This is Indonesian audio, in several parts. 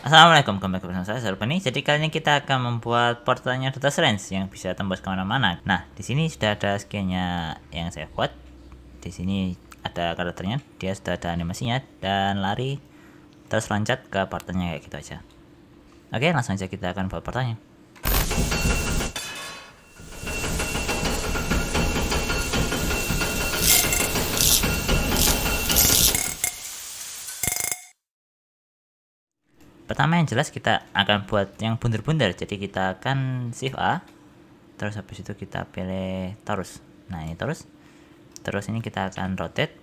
Assalamualaikum, kembali bersama saya Sarpani. Jadi kali ini kita akan membuat portalnya Dota Strange yang bisa tembus kemana-mana. Nah, di sini sudah ada skinnya yang saya buat. Di sini ada karakternya, dia sudah ada animasinya dan lari terus loncat ke portalnya kayak gitu aja. Oke, langsung aja kita akan buat portalnya. Pertama yang jelas kita akan buat yang bundar-bundar. Jadi kita akan shift A, terus habis itu kita pilih Taurus. Nah, ini Taurus. Terus ini kita akan rotate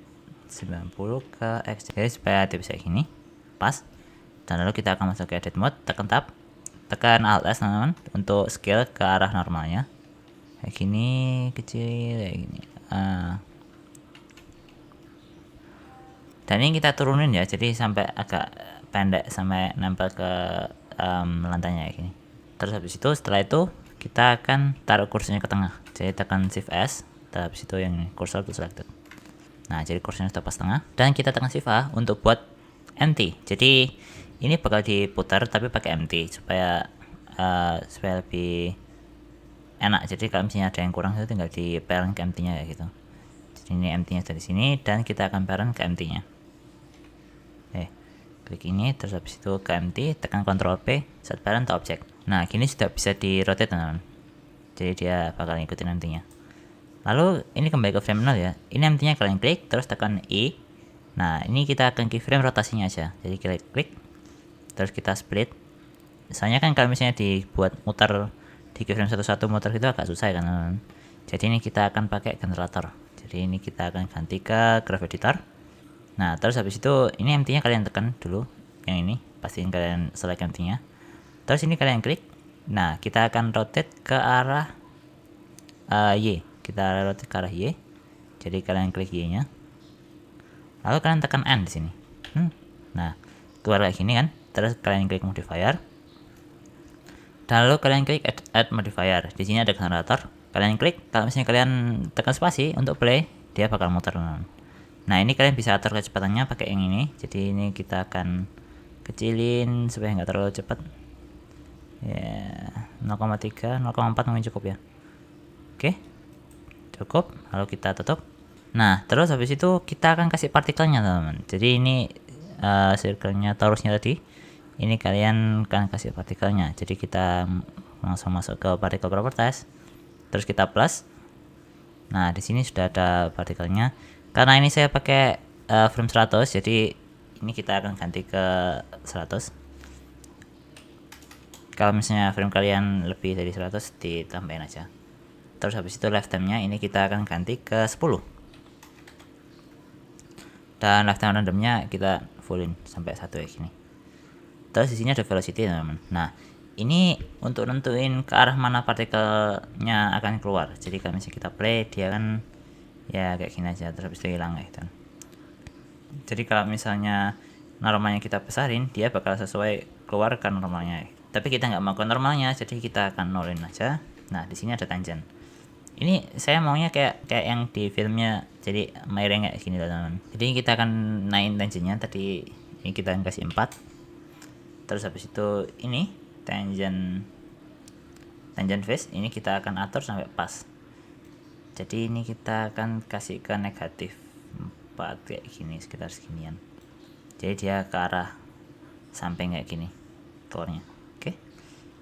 90 ke X, jadi supaya dia bisa gini pas. Dan lalu kita akan masuk ke edit mode, tekan tab, tekan alt S teman-teman untuk scale ke arah normalnya kayak gini, kecil kayak gini. Dan ini kita turunin ya, jadi sampai agak pendek sampai nempel ke lantainya kayak gini. Terus habis itu setelah itu kita akan taruh kursinya ke tengah, jadi tekan shift S, terus habis itu yang ini cursor to selected. Nah, jadi kursinya sudah pas tengah dan kita tekan shift A untuk buat empty. Jadi ini bakal diputar tapi pakai empty supaya lebih enak. Jadi kalau misalnya ada yang kurang itu tinggal di parent ke empty-nya kayak gitu. Jadi ini empty-nya dari sini dan kita akan parent ke empty-nya. Klik ini terus habis itu ke empty, tekan Ctrl P, set parent to object. Nah, kini sudah bisa di rotate teman-teman. Jadi dia bakal ngikutin empty-nya. Lalu ini kembali ke frame 0 ya. Ini empty-nya kalian klik terus tekan I. Nah, ini kita akan keyframe rotasinya aja. Jadi klik terus kita split. Soalnya kan kalau misalnya dibuat muter di keyframe satu-satu muter itu agak susah ya kan. Jadi ini kita akan pakai generator. Jadi ini kita akan ganti ke graph editor. Nah, terus habis itu ini empty-nya kalian tekan dulu. Yang ini, pastiin kalian select empty-nya. Terus ini kalian klik. Nah, kita akan rotate ke arah Y. Kita rotate ke arah Y. Jadi kalian klik Y-nya. Lalu kalian tekan N di sini. Nah, keluar kayak gini kan. Terus kalian klik modifier. Dan lalu kalian klik add modifier. Di sini ada generator. Kalian klik. Kalau misalnya kalian tekan spasi untuk play, dia bakal muter. Nah, ini kalian bisa atur kecepatannya pakai yang ini. Jadi ini kita akan kecilin supaya nggak terlalu cepat. Ya, 0,3, 0,4 mungkin cukup ya. Oke, cukup. Lalu kita tutup. Nah, terus habis itu kita akan kasih partikelnya teman-teman. Jadi ini circle-nya torusnya tadi. Ini kalian akan kasih partikelnya. Jadi kita langsung masuk ke particle properties. Terus kita plus. Nah, di sini sudah ada partikelnya. Karena ini saya pakai frame 100, jadi ini kita akan ganti ke 100. Kalau misalnya frame kalian lebih dari 100 ditambahin aja. Terus habis itu lifetime-nya ini kita akan ganti ke 10. Dan lifetime randomnya kita fullin sampai 1 kayak gini. Terus di sini ada velocity teman-teman. Nah, ini untuk nentuin ke arah mana partikelnya akan keluar. Jadi kalau misalnya kita play, dia kan ya kayak gini aja, terus habis itu hilang gitu. Jadi kalau misalnya normalnya kita besarin, dia bakal sesuai keluar ke normalnya. Tapi kita nggak mau ke normalnya, jadi kita akan nolin aja. Nah, di sini ada tangent. Ini saya maunya kayak yang di filmnya, jadi miring kayak gini loh teman. Jadi kita akan naikin tangentnya. Tadi ini kita akan kasih 4. Terus habis itu ini tangent face ini kita akan atur sampai pas. Jadi ini kita akan kasih ke negatif 4 kayak gini, sekitar seginian. Jadi dia ke arah samping kayak gini keluarnya. Oke.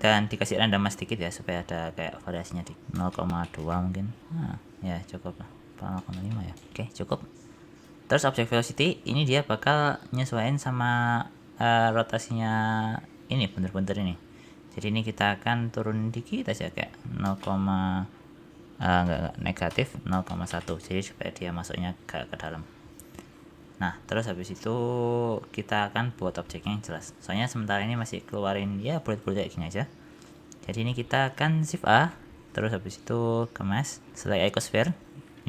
Dan dikasih random sedikit ya supaya ada kayak variasinya di 0,2 mungkin. Nah, ya cukup lah. 0,5 ya. Oke, cukup. Terus object velocity ini dia bakal nyesuaiin sama rotasinya ini bener-bener ini. Jadi ini kita akan turunin dikit aja kayak 0, enggak, negatif 0,1, jadi supaya dia masuknya ke dalam. Nah, terus habis itu kita akan buat objeknya yang jelas. Soalnya sementara ini masih keluarin ya bulat-bulat kayak gini aja. Jadi ini kita akan shift A, terus habis itu ke mask, select icosphere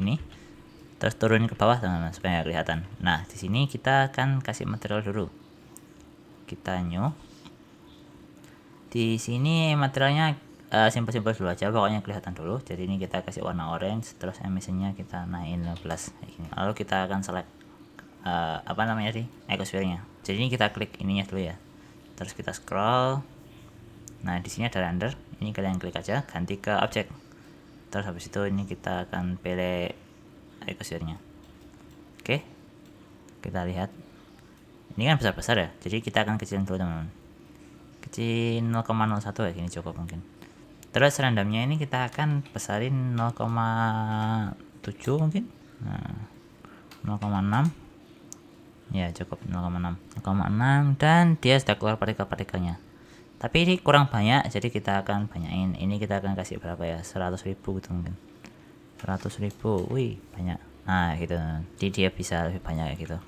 ini, terus turun ke bawah teman-teman supaya nggak kelihatan. Nah, di sini kita akan kasih material dulu. Kita new. Di sini materialnya simpel-simpel dulu aja, pokoknya kelihatan dulu. Jadi ini kita kasih warna orange, terus emissionnya kita naikin 15 kayak gini. Lalu kita akan select apa namanya sih, icosphere-nya. Jadi ini kita klik ininya dulu ya, terus kita scroll. Nah di sini ada render, ini kalian klik aja ganti ke objek, terus habis itu ini kita akan pilih icosphère-nya. Oke, kita lihat ini kan besar-besar ya, jadi kita akan kecilin dulu teman-teman, kecil 0,01 ya, gini cukup mungkin. Terus randomnya ini kita akan besarin 0,7 mungkin, nah 0,6 ya cukup, 0,6 dan dia sudah keluar partikel-partikelnya. Tapi ini kurang banyak, jadi kita akan banyakin. Ini kita akan kasih berapa ya, 100.000 gitu mungkin, 100.000, wih banyak. Nah gitu, jadi dia bisa lebih banyak kayak gitu.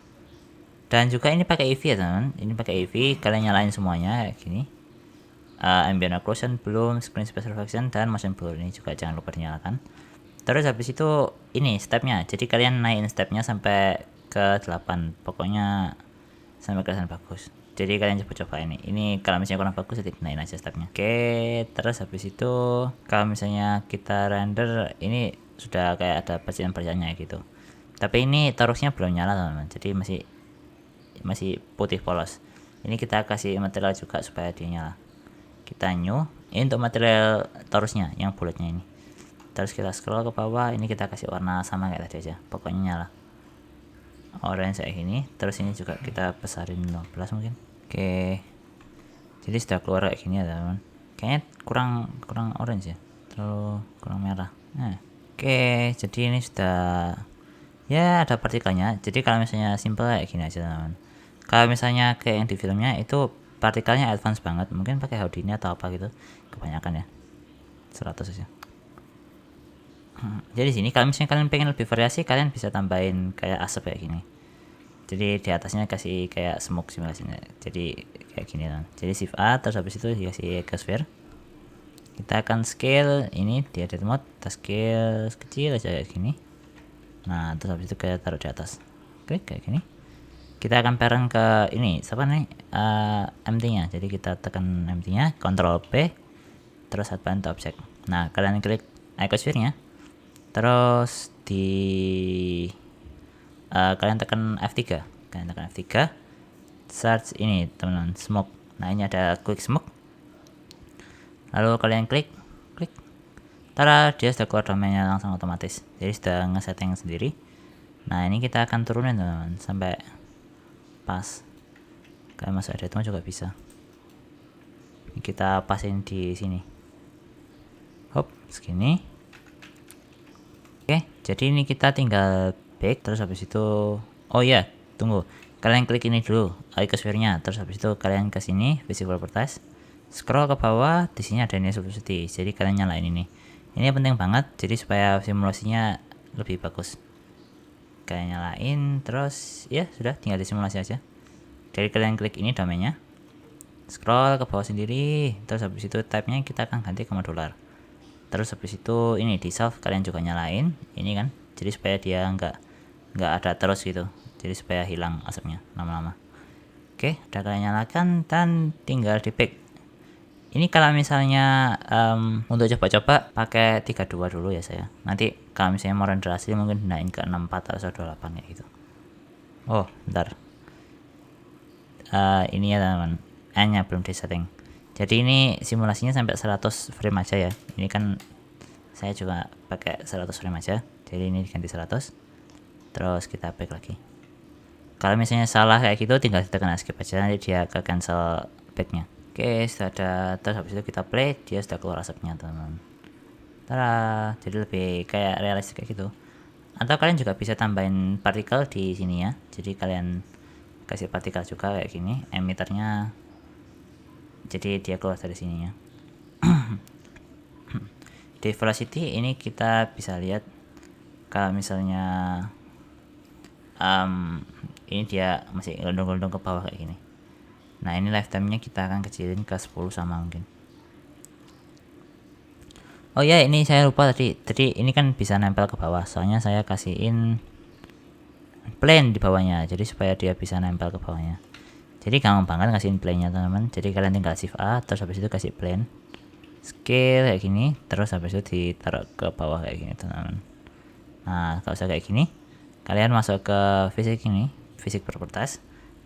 Dan juga ini pakai EV ya teman, ini pakai EV, kalian nyalain semuanya kayak gini. Ambient occlusion, bloom, screen space reflection, dan motion blur ini juga jangan lupa dinyalakan. Terus habis itu ini stepnya, jadi kalian naikin stepnya sampai ke 8, pokoknya sampai kelihatan bagus. Jadi kalian coba ini kalau misalnya kurang bagus jadi naikin aja stepnya. Oke, terus habis itu kalau misalnya kita render ini sudah kayak ada percikan-percikannya gitu, tapi ini torusnya belum nyala teman-teman, jadi masih putih polos. Ini kita kasih material juga supaya dia nyala. Kita new, ini untuk material torusnya yang bulatnya ini. Terus kita scroll ke bawah, ini kita kasih warna sama kayak tadi aja, pokoknya nyala orange kayak gini. Terus ini juga kita besarin 15 mungkin. Oke, jadi sudah keluar kayak gini ya teman-teman, kayaknya kurang orange ya, terlalu kurang merah. Nah oke, jadi ini sudah ya ada partikelnya. Jadi kalau misalnya simple kayak gini aja teman-teman. Kalau misalnya kayak yang di filmnya itu partikelnya advance banget, mungkin pakai Houdini atau apa gitu, kebanyakan ya 100 aja. Jadi sini kalau misalnya kalian pengen lebih variasi, kalian bisa tambahin kayak asap kayak gini. Jadi di atasnya kasih kayak smoke simulasinya, jadi kayak gini kan. Jadi shift A, terus habis itu dikasih icosphère. Kita akan scale ini di edit mode, kita scale kecil aja kayak gini. Nah terus habis itu kita taruh di atas, klik kayak gini. Kita akan parent ke ini siapa nih, empty nya. Jadi kita tekan empty nya, Ctrl P, terus add point to object. Nah kalian klik icosphère nya, terus di kalian tekan F3, search ini teman-teman, smoke. Nah ini ada quick smoke, lalu kalian klik, tara, dia sudah keluar domainnya langsung otomatis, jadi sudah ngesetting sendiri. Nah ini kita akan turunin teman-teman sampai pas, kalian masuk edit mode juga bisa. Ini kita pasin di sini, hop segini. Oke, jadi ini kita tinggal back, terus habis itu oh ya tunggu, kalian klik ini dulu icosphère-nya, terus habis itu kalian ke sini visible properties, scroll ke bawah, di sini ada ini velocity, jadi kalian nyalain ini penting banget, jadi supaya simulasinya lebih bagus. Kalian nyalain, terus ya sudah tinggal disimulasi aja. Jadi kalian klik ini domainnya, scroll ke bawah sendiri, terus habis itu type-nya kita akan ganti ke modular. Terus habis itu ini dissolve kalian juga nyalain ini kan, jadi supaya dia nggak ada terus gitu, jadi supaya hilang asapnya lama-lama. Oke, udah kalian nyalakan dan tinggal di pick. Ini kalau misalnya untuk coba-coba pakai 32 dulu ya saya. Nanti kalau misalnya mau render asli mungkin naik ke 64 atau 28 kayak gitu. Oh, bentar. Ini ya teman-teman, N-nya belum di setting. Jadi ini simulasinya sampai 100 frame aja ya. Ini kan saya juga pakai 100 frame aja. Jadi ini diganti 100. Terus kita back lagi. Kalau misalnya salah kayak gitu tinggal tekan escape aja, nanti dia ke cancel backnya. Oke, sudah ada. Terus habis itu kita play, dia sudah keluar asapnya teman-teman. Tara, jadi lebih kayak realistis kayak gitu. Atau kalian juga bisa tambahin partikel di sini ya. Jadi kalian kasih partikel juga kayak gini, emitternya, jadi dia keluar dari sininya. Di velocity ini kita bisa lihat kalau misalnya ini dia masih gelondong-gelondong ke bawah kayak gini. Nah ini lifetime nya kita akan kecilin ke 10 sama mungkin. Oh ya, ini saya lupa tadi ini kan bisa nempel ke bawah, soalnya saya kasihin plane di bawahnya, jadi supaya dia bisa nempel ke bawahnya. Jadi gampang banget ngasihin plane nya teman-teman. Jadi kalian tinggal shift A, terus habis itu kasih plane, scale kayak gini, terus habis itu ditaruh ke bawah kayak gini teman-teman. Nah kalau usah kayak gini, kalian masuk ke fisik ini, fisik properties,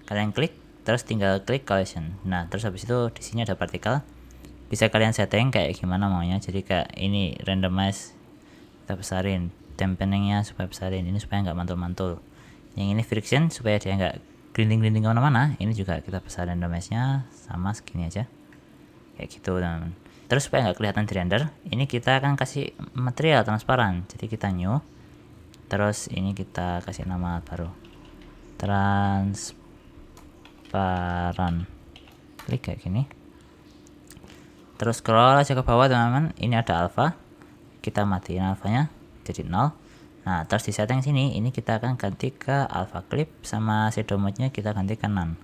kalian klik, terus tinggal klik collision. Nah terus habis itu di sini ada partikel, bisa kalian setting kayak gimana maunya. Jadi kayak ini randomize kita besarin, dampeningnya supaya besarin, ini supaya nggak mantul-mantul, yang ini friction supaya dia nggak grinding kemana-mana, ini juga kita besarin randomize nya sama segini aja kayak gitu teman-teman. Terus supaya nggak kelihatan di render, ini kita akan kasih material transparan, jadi kita new, terus ini kita kasih nama baru transparan, klik kayak gini, terus scroll aja ke bawah teman-teman. Ini ada alpha, kita matiin alfanya jadi 0. Nah terus di setting sini ini kita akan ganti ke alpha clip, sama shadow mode nya kita ganti ke none.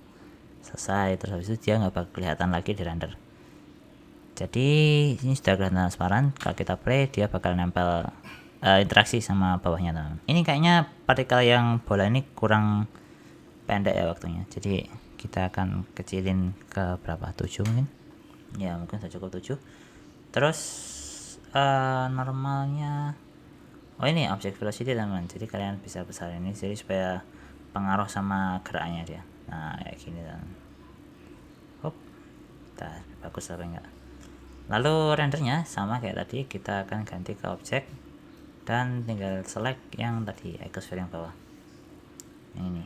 Selesai. Terus habis itu dia nggak bakal kelihatan lagi di render. Jadi ini sudah kelihatan transparan. Kalau kita play dia bakal nempel interaksi sama bawahnya teman. Ini kayaknya partikel yang bola ini kurang pendek ya waktunya, jadi kita akan kecilin ke berapa, 7 mungkin ya, mungkin sudah cukup 7. Terus normalnya, oh ini object velocity teman-teman, jadi kalian bisa besar ini jadi supaya pengaruh sama geraknya dia. Nah kayak gini teman. Hop, bagus apa enggak. Lalu rendernya sama kayak tadi, kita akan ganti ke objek dan tinggal select yang tadi ionosphere yang bawah, yang ini,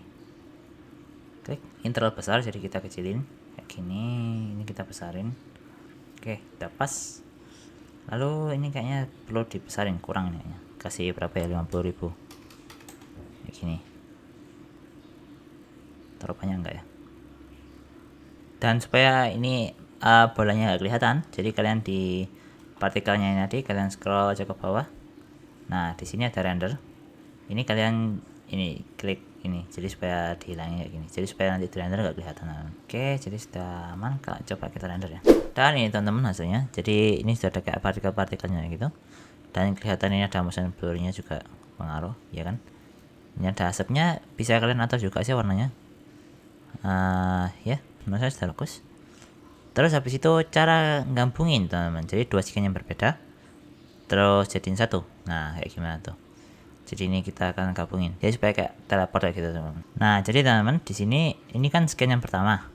klik interval besar jadi kita kecilin kayak gini, ini kita besarin. Oke udah pas. Lalu ini kayaknya perlu dibesarin, kurang ini kayaknya, kasih berapa ya, 50.000 kayak gini. Taruh banyak enggak ya. Dan supaya ini bolanya nggak kelihatan, jadi kalian di partikelnya ini tadi kalian scroll aja ke bawah. Nah di sini ada render, ini kalian ini klik ini, jadi supaya dihilangin kayak gini, jadi supaya nanti di render nggak kelihatan. Oke jadi sudah aman. Coba kita render ya. Dan ini teman-teman hasilnya, jadi ini sudah ada kayak partikel-partikelnya gitu, dan kelihatan ini ada motion blur-nya juga pengaruh ya kan. Ini ada asapnya, bisa kalian atur juga sih warnanya. Ya menurut saya sudah bagus. Terus habis itu cara gabungin teman-teman, jadi dua skin yang berbeda terus jadiin satu. Nah kayak gimana tuh, jadi ini kita akan gabungin jadi supaya kayak teleport kayak gitu teman-teman. Nah jadi teman-teman di sini ini kan skin yang pertama,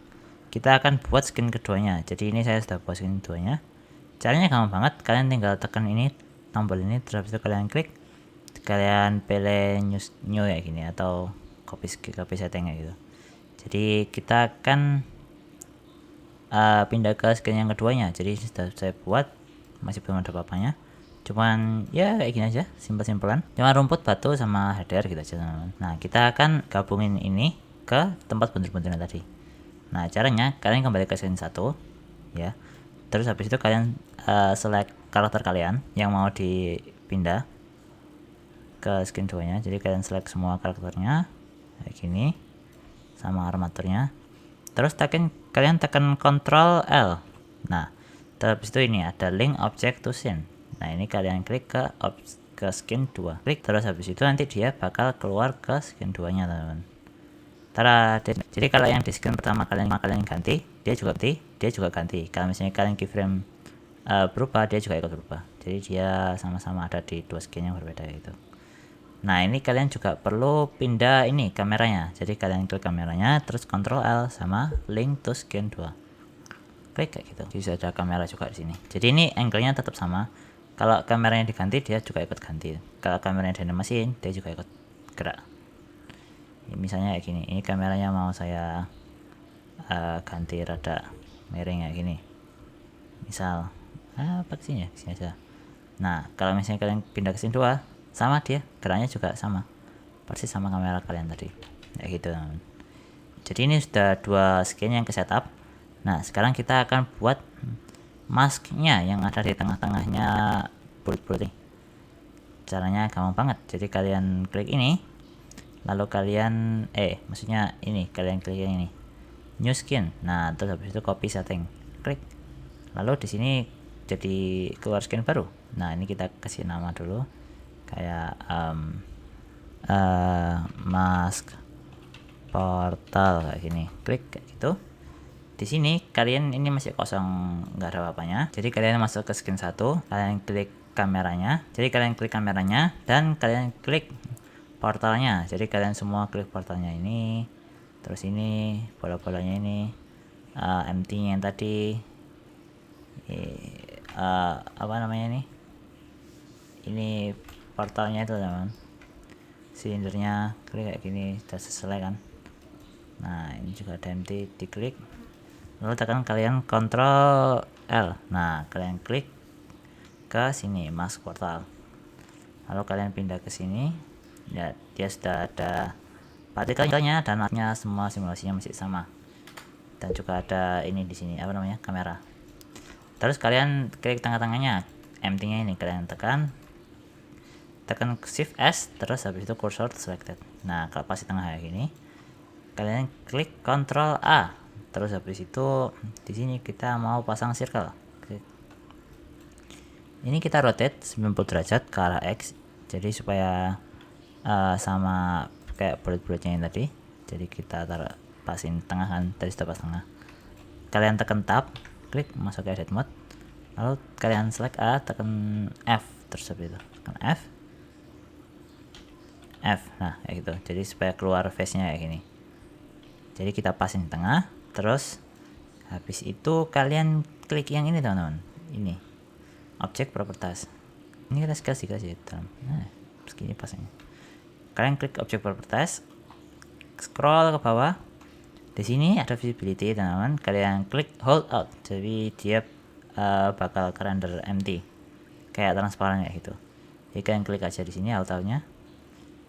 kita akan buat skin keduanya. Jadi ini saya sudah buat skin keduanya. Caranya gampang banget, kalian tinggal tekan ini tombol ini, terus habis itu kalian klik, kalian pilih new ya gini, atau copy setting kayak gitu. Jadi kita akan pindah ke skin yang keduanya. Jadi sudah saya buat, masih belum ada apa-apanya, cuman ya kayak gini aja, simpel-simpelan, cuma rumput, batu, sama header gitu aja teman-teman. Nah kita akan gabungin ini ke tempat buntir-buntirnya tadi. Nah caranya kalian kembali ke skin 1 ya, terus habis itu kalian select karakter kalian yang mau dipindah ke skin 2 nya. Jadi kalian select semua karakternya kayak gini sama armaturnya, terus kalian tekan Ctrl L. Nah terus habis itu ini ada link object to scene. Nah ini kalian klik ke skin 2, klik, terus habis itu nanti dia bakal keluar ke skin 2 nya teman-teman. Jadi kalau yang di skin pertama kalian ganti, dia juga ganti. Kalau misalnya kalian keyframe berubah, dia juga ikut berubah. Jadi dia sama-sama ada di dua skin yang berbeda gitu. Nah ini kalian juga perlu pindah ini kameranya. Jadi kalian klik kameranya, terus Ctrl L sama link to skin 2, klik kayak gitu. Jadi ada kamera juga di sini. Jadi ini angle-nya tetap sama. Kalau kameranya diganti, dia juga ikut ganti. Kalau kameranya dinamasin, dia juga ikut gerak. Misalnya kayak gini, ini kameranya mau saya ganti rada miring kayak gini, misal apa sih ya, sini aja. Nah kalau misalnya kalian pindah ke sini 2, sama dia geraknya juga sama persis sama kamera kalian tadi kayak gitu teman. Jadi ini sudah dua skin yang ke setup. Nah sekarang kita akan buat masknya yang ada di tengah-tengahnya bulat-bulat ini. Caranya gampang banget, jadi kalian klik ini, lalu kalian maksudnya ini kalian klik yang ini, new skin. Nah terus habis itu copy setting, klik, lalu di sini jadi keluar skin baru. Nah ini kita kasih nama dulu kayak mask portal kayak gini, klik kayak gitu. Di sini kalian ini masih kosong, nggak ada apa-apanya. Jadi kalian masuk ke skin 1, kalian klik kameranya. Jadi kalian klik kameranya dan kalian klik portalnya. Jadi kalian semua klik portalnya ini. terus ini bola-bolanya ini empty yang tadi, apa namanya ini portalnya itu teman, silindernya, klik kayak gini udah selesai kan. Nah ini juga ada empty, diklik lalu tekan kalian Ctrl L. Nah kalian klik ke sini mask portal, lalu kalian pindah ke sini ya, dia sudah ada partikelnya dan artnya, semua simulasinya masih sama, dan juga ada ini di sini apa namanya, kamera. Terus kalian klik tengah-tengahnya empty-nya ini, kalian tekan Shift S, terus habis itu cursor selected. Nah kalau pas di tengah kayak gini kalian klik Ctrl A, terus habis itu di sini kita mau pasang circle. Klik. Ini kita rotate 90 derajat ke arah X, jadi supaya sama kayak bulat-bulatnya yang tadi. Jadi kita taruh pasin tengah kan, tadi sudah pas tengah. Kalian tekan tab, klik masuk ke edit mode, lalu kalian select A, tekan F, terus habis itu tekan F. Nah kayak gitu, jadi supaya keluar face nya kayak gini. Jadi kita pasin di tengah, terus habis itu kalian klik yang ini teman-teman, ini object properties, ini kita kasih dalam, nah segini pasnya. Kalian klik object properties, scroll ke bawah, di sini ada visibility teman-teman, kalian klik hold out, jadi dia bakal ke render empty kayak transparan kayak gitu. Jadi kalian klik aja di sini hold out-nya.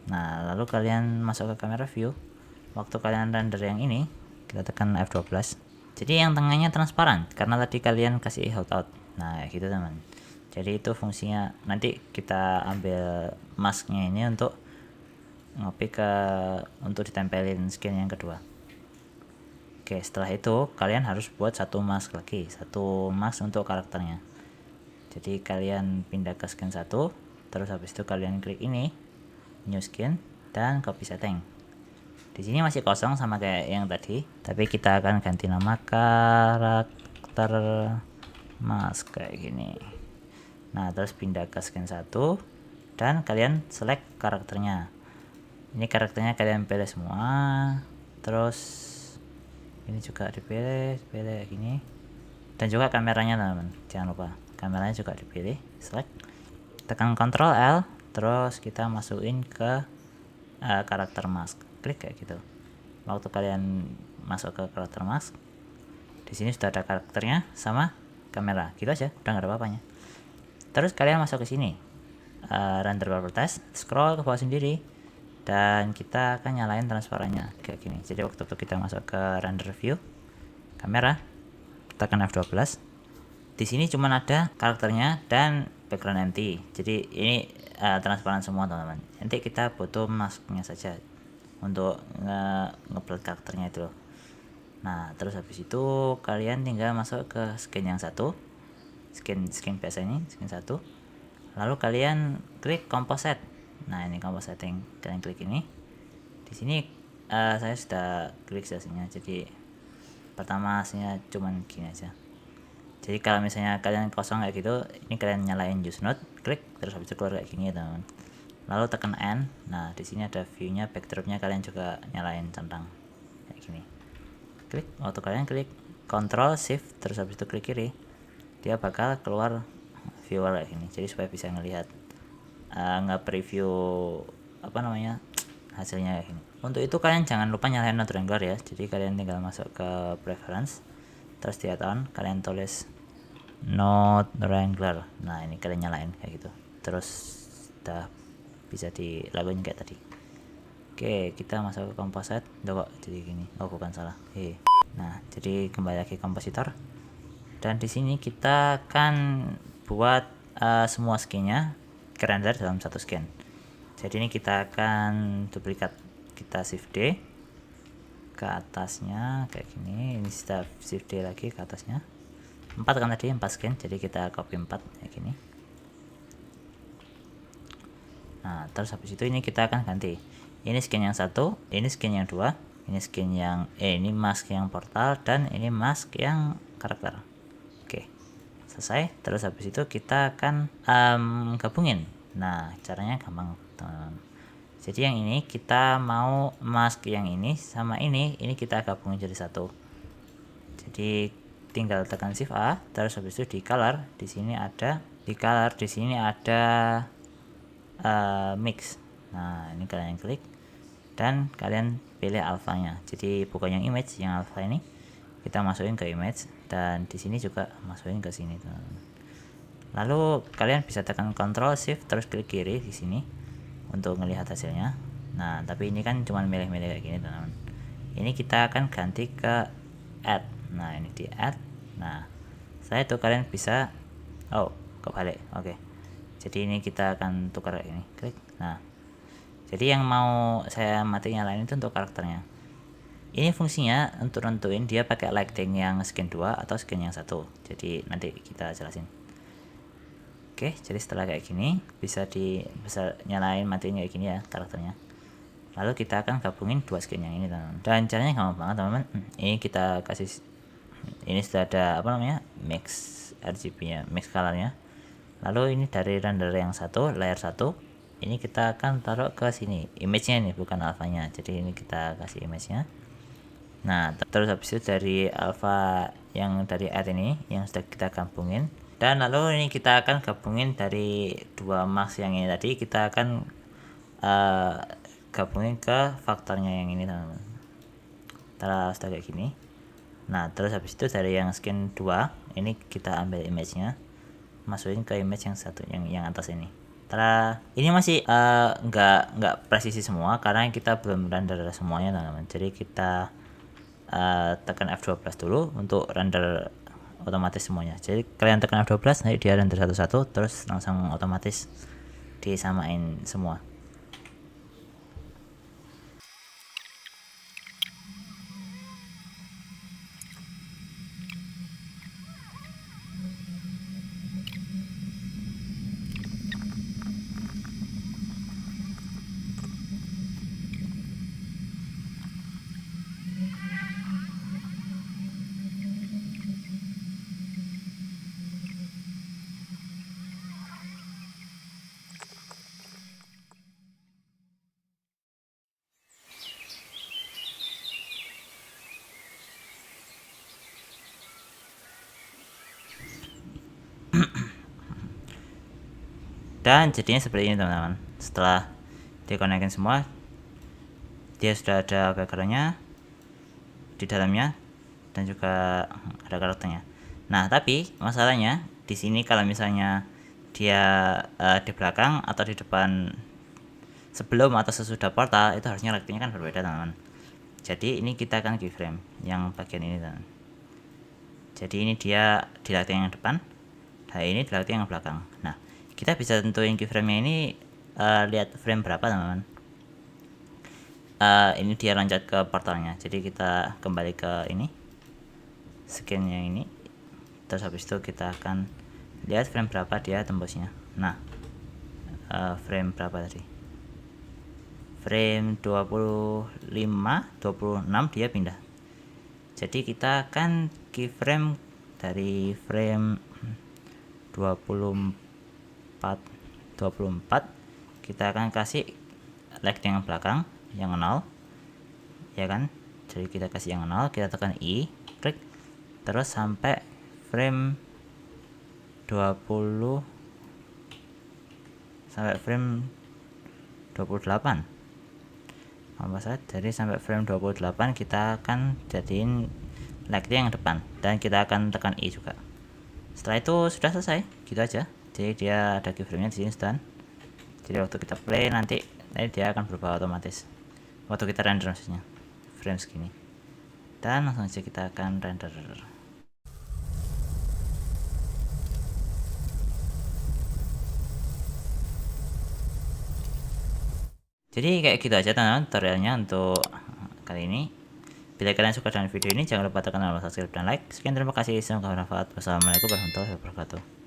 Nah lalu kalian masuk ke kamera view, waktu kalian render yang ini kita tekan F12, jadi yang tengahnya transparan karena tadi kalian kasih hold out. Nah gitu teman, jadi itu fungsinya. Nanti kita ambil masknya ini untuk untuk ditempelin skin yang kedua. Oke, setelah itu kalian harus buat satu mask lagi, satu mask untuk karakternya. Jadi kalian pindah ke skin 1, terus habis itu kalian klik ini new skin dan copy setting. Di sini masih kosong sama kayak yang tadi, tapi kita akan ganti nama karakter mask kayak gini. Nah terus pindah ke skin 1 dan kalian select karakternya. Ini karakternya kalian pilih semua, terus ini juga dipilih kayak gini, dan juga kameranya teman-teman, jangan lupa kameranya juga dipilih, select, tekan Ctrl L, terus kita masukin ke karakter mask, klik kayak gitu. Waktu kalian masuk ke karakter mask, di sini sudah ada karakternya sama kamera, gitu aja, udah nggak ada apa-apanya. Terus kalian masuk ke sini, render properties, scroll ke bawah sendiri, dan kita akan nyalain transparannya kayak gini. Jadi waktu kita masuk ke render view kamera, tekan F12, di sini cuma ada karakternya dan background empty, jadi ini transparan semua teman-teman. Nanti kita butuh masknya saja untuk nge-blur karakternya itu loh. Nah terus habis itu kalian tinggal masuk ke skin yang satu, skin biasa ini, skin 1, lalu kalian klik composite. Nah ini composite setting, kalian klik ini. Di sini saya sudah klik sesinya, jadi pertama hasilnya cuman gini aja. Jadi kalau misalnya kalian kosong kayak gitu, ini kalian nyalain use node, klik, terus habis itu keluar kayak gini ya teman. Lalu tekan N. Nah di sini ada view-nya, backdrop-nya kalian juga nyalain centang kayak gini. Klik, waktu kalian klik Ctrl Shift terus habis itu klik kiri, dia bakal keluar viewer kayak gini. Jadi supaya bisa ngelihat nge-preview apa namanya hasilnya kayak gini. Untuk itu kalian jangan lupa nyalain node wrangler ya. Jadi kalian tinggal masuk ke preference, terus di add-on kalian tulis node wrangler. Nah ini kalian nyalain kayak gitu, terus udah bisa dilakuin kayak tadi. Oke, kita masuk ke composite. Kok jadi gini? Oh bukan, salah. Nah jadi kembali lagi kompositor, dan di sini kita akan buat semua skinnya ke render dalam satu skin. Jadi ini kita akan duplikat, kita shift D ke atasnya kayak gini, ini kita shift D lagi ke atasnya, 4 kan tadi, 4 skin, jadi kita copy 4 kayak gini. Nah terus habis itu ini kita akan ganti, ini skin yang 1, ini skin yang 2, ini skin yang ini mask yang portal, dan ini mask yang karakter. Oke, selesai. Terus habis itu kita akan gabungin. Nah caranya gampang teman-teman. Jadi yang ini kita mau mask yang ini sama ini kita gabungin jadi satu. Jadi tinggal tekan Shift A, terus habis itu di color, di sini ada mix. Nah, ini kalian klik dan kalian pilih alfanya. Jadi bukan yang image, yang alpha ini kita masukin ke image, dan di sini juga masukin ke sini, teman-teman. Lalu kalian bisa tekan Ctrl Shift terus klik kiri di sini untuk melihat hasilnya. Nah, tapi ini kan cuma milih-milih kayak gini, teman-teman. Ini kita akan ganti ke add. Nah, ini di add. Nah, setelah itu kalian bisa kebalik. Oke. Jadi ini kita akan tukar kayak ini. Klik. Nah, jadi yang mau saya mati nyalain itu untuk karakternya. Ini fungsinya untuk nentuin dia pakai lighting yang skin 2 atau skin yang 1. Jadi nanti kita jelasin. Oke, jadi setelah kayak gini bisa nyalain matiin kayak gini ya karakternya. Lalu kita akan gabungin dua skin yang ini, teman-teman. Dan caranya gampang banget, teman-teman. Ini kita kasih, ini sudah ada mix RGB-nya, mix color-nya. Lalu ini dari render yang satu, layer 1, ini kita akan taruh ke sini, image-nya ini bukan alfanya. Jadi ini kita kasih image-nya. Nah, terus habis itu dari alpha yang dari add ini yang sudah kita gabungin, dan lalu ini kita akan gabungin dari dua mask yang ini tadi, kita akan gabungin ke faktornya yang ini, teman-teman. Sudah kayak gini. Nah, terus habis itu dari yang skin 2 ini kita ambil image-nya, masukin ke image yang satu, yang atas ini. Ini masih nggak presisi semua karena kita belum render semuanya, teman-teman. Jadi kita tekan F12 dulu untuk render otomatis semuanya. Jadi kalian tekan F12, nanti dia render satu-satu, terus langsung otomatis disamain semua. Dan jadinya seperti ini, teman-teman. Setelah dikonekin semua, dia sudah ada backgroundnya di dalamnya dan juga ada karakternya. Nah, tapi masalahnya di sini kalau misalnya dia di belakang atau di depan, sebelum atau sesudah portal, itu harusnya lightingnya kan berbeda, teman-teman. Jadi ini kita akan keyframe yang bagian ini, teman. Jadi ini dia di lighting yang depan, nah ini di lighting yang belakang. Nah, kita bisa tentuin keyframe-nya ini, lihat frame berapa, teman-teman. Ini dia loncat ke portalnya, jadi kita kembali ke ini, skin yang ini, terus habis itu kita akan lihat frame berapa dia tembusnya. Nah, frame berapa tadi, frame 25, 26 dia pindah. Jadi kita akan keyframe dari frame 24, kita akan kasih lighting yang belakang yang 0, ya kan. Jadi kita kasih yang 0, kita tekan I, klik, terus sampai frame 20 sampai frame 28. Jadi sampai frame 28 kita akan jadiin lighting yang depan, dan kita akan tekan I juga. Setelah itu sudah selesai, gitu aja. Jadi dia ada keyframe-nya di sini, dan jadi waktu kita play nanti dia akan berubah otomatis. Waktu kita render maksudnya, frame segini. Dan langsung saja kita akan render. Jadi kayak gitu aja, teman-teman, tutorialnya untuk kali ini. Bila kalian suka dengan video ini, jangan lupa tekan tombol subscribe dan like. Sekian, terima kasih, semoga bermanfaat. Wassalamualaikum warahmatullahi wabarakatuh.